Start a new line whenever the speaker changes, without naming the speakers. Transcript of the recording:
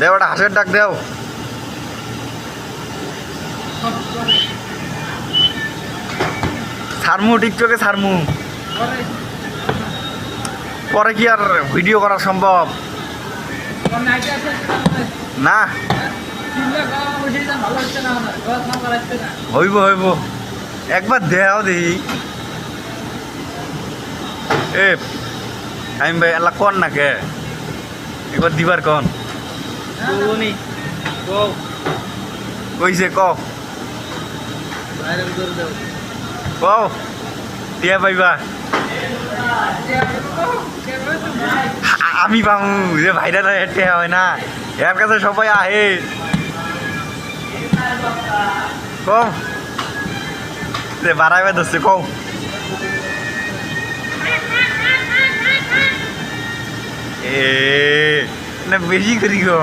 দেও একটা হাঁসের ডাক দেও। ছাড়মু টিকটকে ছাড়মু, পরে কি আর ভিডিও করা সম্ভব না? হইব হইব, একবার দেও দেখি। এ আমি ভাই এলা কন না কে, একবার দিবার কন কইছে ক টিয়া পাইবা। আমি পামু যে ভাইরা টিয়া হয় না, এর কাছে সবাই আহে। কম যে বাড়াইবে ধরছে কম। এ না বেশি করি গো।